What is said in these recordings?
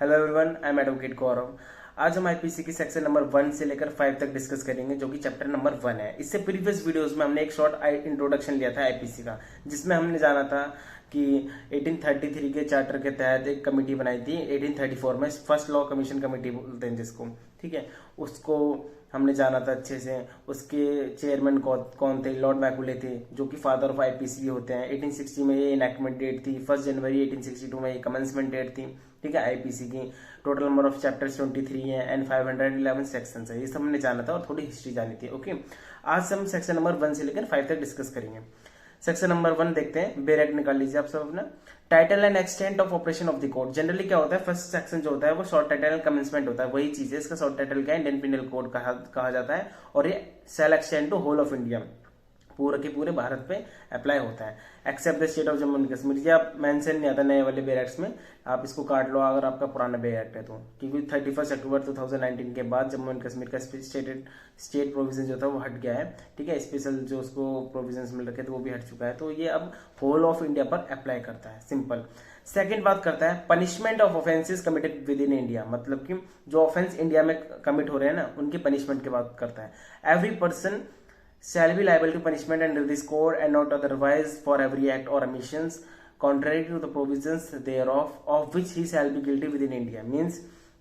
Hello everyone, I am advocate Gaurav. आज हम IPC की सेक्शन नंबर 1 से लेकर 5 तक डिस्कस करेंगे, जो कि चैप्टर नंबर 1 है। इससे प्रीवियस वीडियोस में हमने एक शॉर्ट इंट्रोडक्शन लिया था आईपीसी का, जिसमें हमने जाना था कि 1833 के चार्टर के तहत एक कमेटी बनाई थी 1834 में, फर्स्ट लॉ कमीशन कमेटी बोलते हैं जिसको, ठीक है। उसको हमने जाना था अच्छे से। उसके चेयरमैन कौन थे? लॉर्ड मैकुले थे, जो कि फादर ऑफ आईपीसी भी होते हैं। 1860 में ये इनैक्टमेंट डेट थी, 1 जनवरी 1862 में ये कमेंसमेंट डेट थी, ठीक है, आईपीसी की। टोटल नंबर ऑफ चैप्टर्स 23 है एंड 511 सेक्शंस है। ये सब हमने जाना था और थोड़ी हिस्ट्री जानी थी। ओके, आज हम सेक्शन नंबर 1 से लेकर 5 तक डिस्कस करेंगे। सेक्शन नंबर 1 देखते हैं। बेयर एक्ट निकाल लीजिए आप सब अपना। Title and extent of operation of the code. Generally क्या होता है, फर्स्ट सेक्शन जो होता है वो शॉर्ट टाइटल एंड कमेंसमेंट होता है। वही चीज है, इसका शॉर्ट टाइटल क्या है? इंडियन पिनल कोड कहा जाता है, और ये shall extend to whole of India, पूरे के पूरे भारत पे अप्लाई होता है, except the state of Jammu and Kashmir. ये आप मेंशन नहीं आता नए वाले बेयर एक्ट्स में, आप इसको काट लो अगर आपका पुराना बेयर एक्ट है तो, क्योंकि 31 अक्टूबर 2019 के बाद जम्मू एंड कश्मीर का स्टेट प्रोविजन जो था वो हट गया है, ठीक है। स्पेशल जो उसको प्रोविजन मिल रखे थे वो भी हट चुका है, तो ये अब होल ऑफ इंडिया पर अप्लाई करता है, सिंपल। सेकेंड बात करता है punishment of offences committed within India, मतलब कि जो ऑफेंस इंडिया में कमिट हो रहे हैं ना, उनकी पनिशमेंट की बात करता है। Every person shall be liable to punishment under this code and not otherwise for every act or omissions contrary to the provisions thereof of which he shall be guilty within India। Means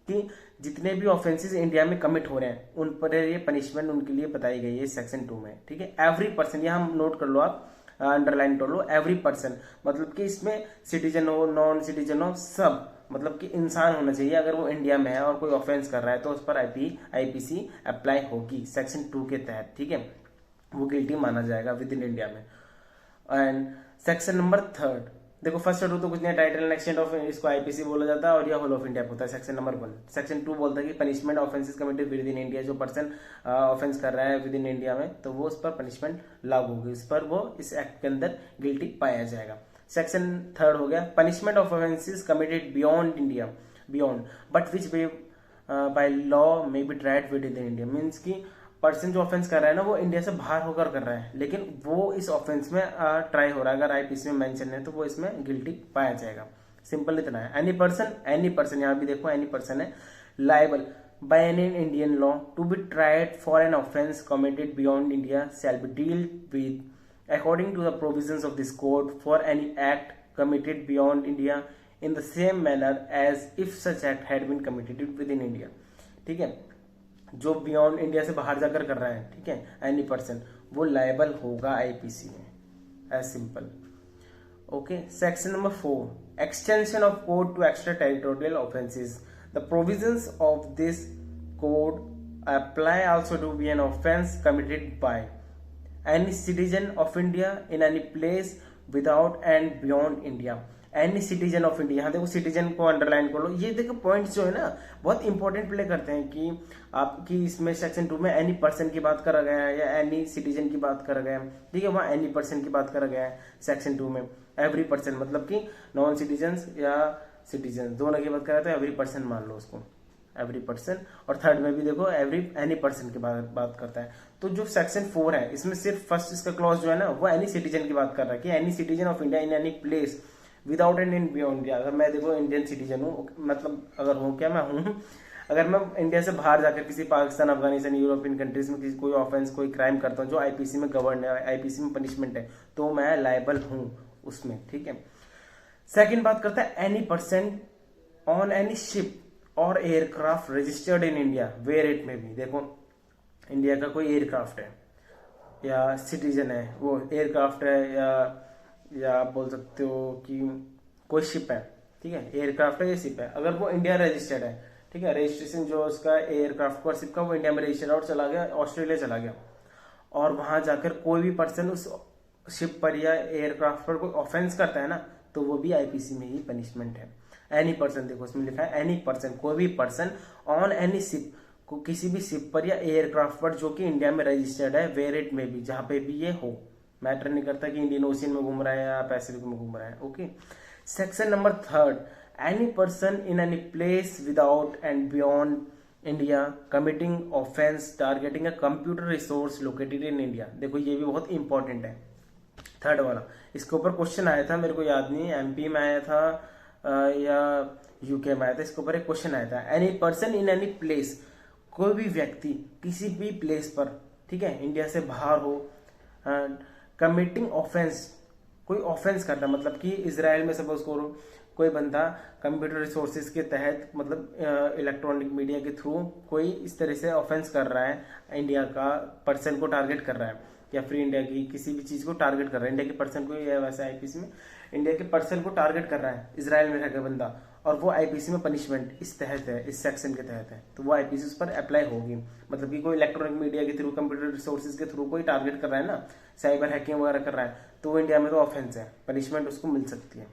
कि जितने भी offences India में commit हो रहे हैं उन पर ये पनिशमेंट उनके लिए बताई गई है सेक्शन 2 में, ठीक है। एवरी पर्सन, यहाँ नोट कर लो आप, अंडरलाइन कर लो, एवरी पर्सन, मतलब कि इसमें सिटीजन हो, नॉन सिटीजन हो, सब, मतलब कि इंसान होना चाहिए। अगर वो इंडिया में है और कोई ऑफेंस कर रहा है तो उस पर आईपीसी अप्लाई होगी सेक्शन 2 के तहत, ठीक है। वो गिल्टी माना जाएगा विद इन इंडिया में। एंड सेक्शन नंबर 3, देखो फर्स्ट और 2 तो कुछ नहीं, टाइटल एंड एक्सटेंट ऑफ इसको आईपीसी बोला जाता है और यह होल ऑफ इंडिया होता है सेक्शन नंबर 1। सेक्शन 2 बोलता है कि punishment offences committed within India, जो पर्सन ऑफेंस कर रहा है विद इन इंडिया में तो वो उस पर पनिशमेंट लागू होगी, इस पर वो इस एक्ट के अंदर गिल्टी पाया जाएगा। सेक्शन 3 हो गया punishment of offences committed beyond India, beyond but which by law may be tried with in India. Means की पर्सन जो ऑफेंस कर रहा है ना वो इंडिया से बाहर होकर कर रहा है, लेकिन वो इस ऑफेंस में ट्राई हो रहा है, अगर आईपीसी में मेंशन है तो वो इसमें गिल्टी पाया जाएगा। सिंपल इतना है। एनी पर्सन यहाँ भी देखो एनी पर्सन है, liable by an Indian law to be tried for an offence committed beyond India shall be deal with according to the provisions of this code for any act committed beyond India in the same manner as if such act had been committed within India, ठीक है। जो beyond India से बाहर जाकर कर रहा है, ठीक है, एनी पर्सन, वो लायबल होगा आईपीसी में, as simple. Okay, section number 4 extension of code to extra territorial offences. The provisions of this code apply also to be an offence committed by any citizen of India in any place without and beyond India. Any citizen of India, यहाँ देखो citizen को underline कर लो। ये देखो points जो है ना बहुत इंपॉर्टेंट प्ले करते हैं कि आपकी इसमें सेक्शन 2 में एनी पर्सन की बात करा गया है या एनी सिटीजन की बात करा गया है, ठीक है। वहाँ एनी पर्सन की बात करा गया है सेक्शन 2 में। एवरी पर्सन मतलब कि नॉन सिटीजन या सिटीजन दोनों की बात करा तो एवरी पर्सन मान लो उसको, एवरी पर्सन। और थर्ड में भी देखो एनी पर्सन की बात करता है। तो जो सेक्शन 4 है इसमें सिर्फ फर्स्ट इसका क्लॉज जो है ना वो एनी सिटीजन की बात कर रहा है कि any citizen of India in any place without and in beyond India. अगर मैं देखो इंडियन सिटीजन हूँ, मतलब अगर हूँ क्या, मैं हूँ, अगर मैं इंडिया से बाहर जाकर किसी पाकिस्तान, अफगानिस्तान, यूरोपियन कंट्रीज में किसी कोई ऑफेंस, कोई क्राइम करता हूँ जो आईपीसी में गवर्न है, आईपीसी में पनिशमेंट है, तो मैं लायबल हूँ उसमें, ठीक है। सेकेंड बात करता है any person on any ship और aircraft registered in India where it में भी। देखो इंडिया का कोई एयरक्राफ्ट है या सिटीजन है, वो एयरक्राफ्ट है या आप बोल सकते हो कि कोई शिप है, ठीक है, एयरक्राफ्ट है या शिप है, अगर वो इंडिया रजिस्टर्ड है, ठीक है, रजिस्ट्रेशन जो उसका एयरक्राफ्ट का और शिप का वो इंडिया में रजिस्टर्ड और चला गया ऑस्ट्रेलिया चला गया, और वहां जाकर कोई भी पर्सन उस शिप पर या एयरक्राफ्ट पर कोई ऑफेंस करता है ना तो वो भी आईपीसी में ही पनिशमेंट है। एनी पर्सन, देखो उसमें लिखा है एनी पर्सन, कोई भी पर्सन ऑन एनी शिप, को किसी भी शिप पर या एयरक्राफ्ट पर जो कि इंडिया में रजिस्टर्ड है, वेयर इट में भी, जहां पे भी ये हो, मैटर नहीं करता कि इंडियन ओशियन में घूम रहा है या पैसिफिक में घूम रहा है। Okay, section number 3 any person in any place without and beyond India committing offence targeting a computer resource located in India. देखो ये भी बहुत इंपॉर्टेंट है, थर्ड वाला। इसके ऊपर क्वेश्चन आया था, मेरे को याद नहीं एमपी में आया था या यूके में आया था, इसके ऊपर एक क्वेश्चन आया था। Any person in any place, कोई भी व्यक्ति किसी भी प्लेस पर, ठीक है, इंडिया से बाहर हो, कमिटिंग ऑफेंस, कोई ऑफेंस करना, मतलब कि इसराइल में सपोज करो कोई बंदा कंप्यूटर रिसोर्सेज के तहत, मतलब इलेक्ट्रॉनिक मीडिया के थ्रू कोई इस तरह से ऑफेंस कर रहा है, इंडिया का पर्सन को टारगेट कर रहा है, या फिर इंडिया की किसी भी चीज को टारगेट कर रहा है, इंडिया के पर्सन को, या वैसे आईपीसी में इंडिया के पर्सन को टारगेट कर रहा है इसराइल में रहकर बंदा, और वो आईपीसी में पनिशमेंट इस तहत है, इस सेक्शन के तहत है, तो वो आईपीसी उस पर अप्लाई होगी। मतलब कि कोई इलेक्ट्रॉनिक मीडिया के थ्रू, कंप्यूटर रिसोर्सेज के थ्रू कोई टारगेट कर रहा है ना, साइबर हैकिंग वगैरह कर रहा है, तो वो इंडिया में तो ऑफेंस है, पनिशमेंट उसको मिल सकती है।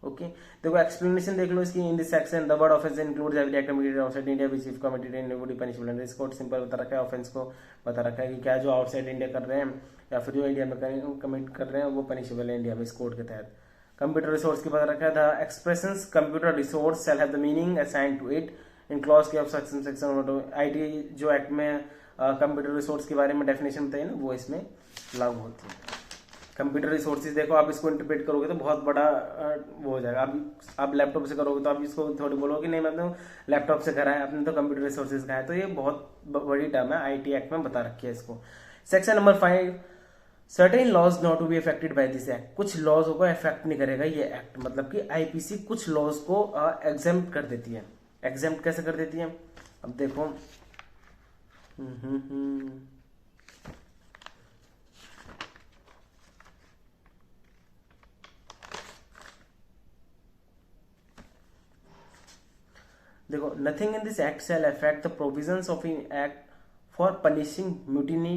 ओके, देखो एक्सप्लेनेशन देख लो इसकी। In this section the word offence includes every act committed outside India which if committed in would be punishable. इसको सिंपल बता रखा है, ऑफेंस को बता रखा है कि क्या जो आउटसाइड इंडिया कर रहे हैं या फिर जो इंडिया में कमिट कर रहे हैं वो पनिशेबल है इंडिया में इस कोड के तहत। कंप्यूटर रिसोर्स की बता रखा है, the expressions computer resource shall have the meaning assigned to it in clause K of section IT, जो एक्ट में कंप्यूटर रिसोर्स के बारे में डेफिनेशन बताई ना, वो इसमें लागू होती है। कंप्यूटर रिसोर्सेज देखो, आप इसको इंटरप्रेट करोगे तो बहुत बड़ा वो हो जाएगा। आप लैपटॉप से करोगे तो आप इसको थोड़ी बोलोगे नहीं मतलब लैपटॉप से करा है, आपने तो कंप्यूटर रिसोर्सेज का है, तो ये बहुत बड़ी टर्म है, आईटी एक्ट में बता रखी है इसको। Section number 5, certain laws not to be affected by this act, कुछ लॉज को अफेक्ट नहीं करेगा ये एक्ट, मतलब कि आईपीसी कुछ लॉज को एग्जेम्प्ट कर देती है। एग्जेम्प्ट कैसे कर देती है, अब देखो देखो, nothing in this act shall affect the provisions of in act for punishing mutiny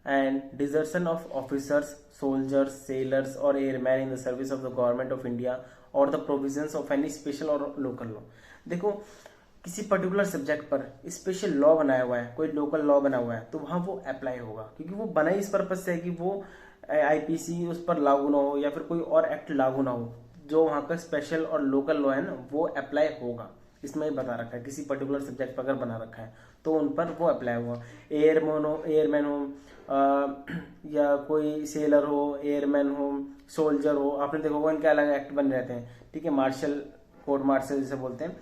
and desertion of officers, soldiers, sailors और airman in the service of the government of India और the provisions of any special और local law. देखो, किसी particular subject पर special law बनाया हुआ है, कोई लोकल लॉ बना हुआ है, तो वहां वो अप्लाई होगा, क्योंकि वो बना ही इस पर्पज से है कि वो आईपीसी उस पर लागू ना हो या फिर कोई और एक्ट लागू ना हो, जो वहां का स्पेशल और लोकल लॉ है ना वो अप्लाई होगा। इसमें बता रखा है किसी पर्टिकुलर सब्जेक्ट पर अगर बना रखा है तो उन पर वो अप्लाई हुआ। एयरमैन हो या कोई सेलर हो, एयरमैन हो, सोल्जर हो, आपने देखा होगा इनके अलग एक्ट बन रहते हैं, ठीक है, मार्शल कोर्ट मार्शल जिसे बोलते हैं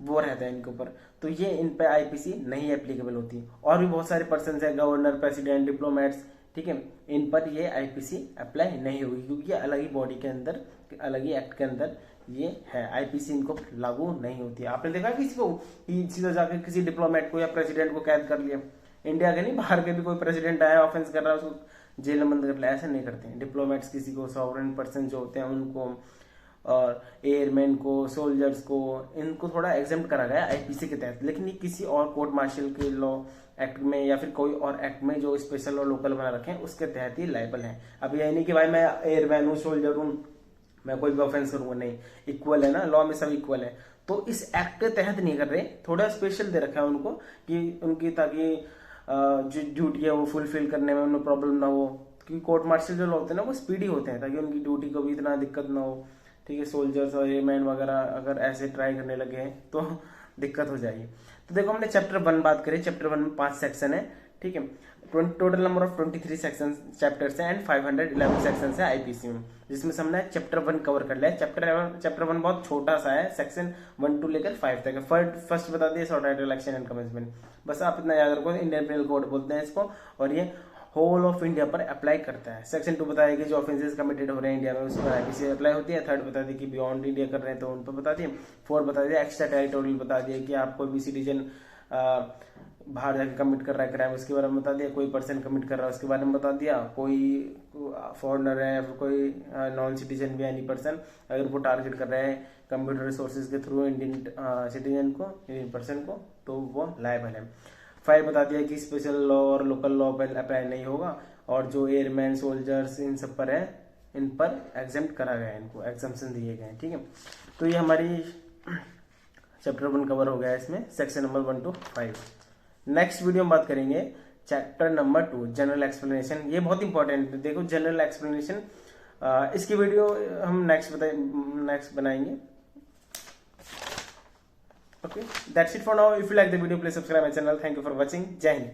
वो रहता है इनके ऊपर, तो ये इन पे आईपीसी नहीं एप्लीकेबल होती। और भी बहुत सारे पर्सन है, गवर्नर, प्रेसिडेंट, डिप्लोमेट्स, ठीक है, इन पर ये आईपीसी अप्लाई नहीं होगी, क्योंकि ये अलग ही बॉडी के अंदर, अलग ही एक्ट के अंदर ये है, आईपीसी इनको लागू नहीं होती है। आपने देखा किसी को सीधा जाकर किसी डिप्लोमेट को या प्रेसिडेंट को कैद कर लिया, इंडिया के नहीं बाहर के भी कोई प्रेसिडेंट आया ऑफेंस कर रहा है उसको जेल में बंद कर लिया, ऐसा नहीं करते हैं डिप्लोमेट्स। किसी को सॉवरेन पर्सन जो होते हैं उनको, और एयरमैन को, सोल्जर्स को, इनको थोड़ा एग्जेम्प्ट करा गया आईपीसी के तहत, लेकिन ये किसी और कोर्ट मार्शल के लॉ एक्ट में या फिर कोई और एक्ट में जो स्पेशल और लोकल बना रखे हैं उसके तहत ही लायबल है। अब ये नहीं कि भाई मैं एयरमैन हूँ, सोल्जर हूँ, मैं कोई भी ऑफेंस करूंगा, नहीं, इक्वल है ना, लॉ में सब इक्वल है, तो इस एक्ट के तहत नहीं कर रहे, थोड़ा स्पेशल दे रखा है उनको कि उनकी, ताकि जो ड्यूटी है वो फुलफिल करने में उन्हें प्रॉब्लम ना हो, क्योंकि कोर्ट मार्शल जो होते हैं ना वो स्पीडी होते हैं, ताकि उनकी ड्यूटी को भी इतना दिक्कत ना हो, ठीक है। सोल्जर्स और एयरमैन वगैरह अगर ऐसे ट्राई करने लगे हैं तो दिक्कत हो जाएगी। तो देखो, हमने चैप्टर 1 बात करी, चैप्टर 1 में 5 सेक्शन है, ठीक है, total number of 23 section chapters हैं एंड 511 सेक्शन है आईपीसी में, जिसमें से हमने चैप्टर 1 कवर कर लिया। चैप्टर 1 बहुत छोटा सा है, सेक्शन 1 to लेकर 5 तक है। फर्स्ट बता दिए short title action and commencement, बस आप इतना याद रखो, इंडियन पेनल कोड बोलते हैं इसको, और ये होल ऑफ इंडिया पर अप्लाई करता है। सेक्शन 2 बताया कि जो ऑफेंसेस कमिटेड हो रहे हैं इंडिया में उस पर आईपीसी अप्लाई होती है। 3rd बता दिया कि बियॉन्ड इंडिया कर रहे हैं तो उन पर बता दिए। 4 बता दिया एक्स्ट्रा टेरिटोरियल, बता दिया कि आप कोई भी सिटीजन बाहर जाकर कमिट कर रहा है क्राइम उसके बारे में बता दिया, कोई पर्सन कमिट कर रहा है उसके बारे में बता दिया, कोई फॉरेनर है, कोई नॉन सिटीजन भी एनी पर्सन अगर वो टारगेट कर रहे हैं कंप्यूटर रिसोर्सेज के थ्रू इंडियन सिटीजन को, इंडियन पर्सन को, तो वो लायबल है। 5 बता दिया कि स्पेशल लॉ और लोकल लॉ पर अप्लाई नहीं होगा, और जो एयरमैन, सोल्जर्स इन सब पर है इन पर एग्जेम्प्ट करा गया है, इनको एग्जम्पशन दिए गए हैं, ठीक है। तो ये हमारी चैप्टर 1 कवर हो गया है इसमें, section number 1 to 5। Next video में बात करेंगे चैप्टर नंबर 2 जनरल एक्सप्लेनेशन। ये बहुत इंपॉर्टेंट है, देखो जनरल एक्सप्लेनेशन, इसकी वीडियो हम नेक्स्ट बनाएंगे। Okay, that's it for now. If you like the video please subscribe my channel. Thank you for watching. जय हिंद।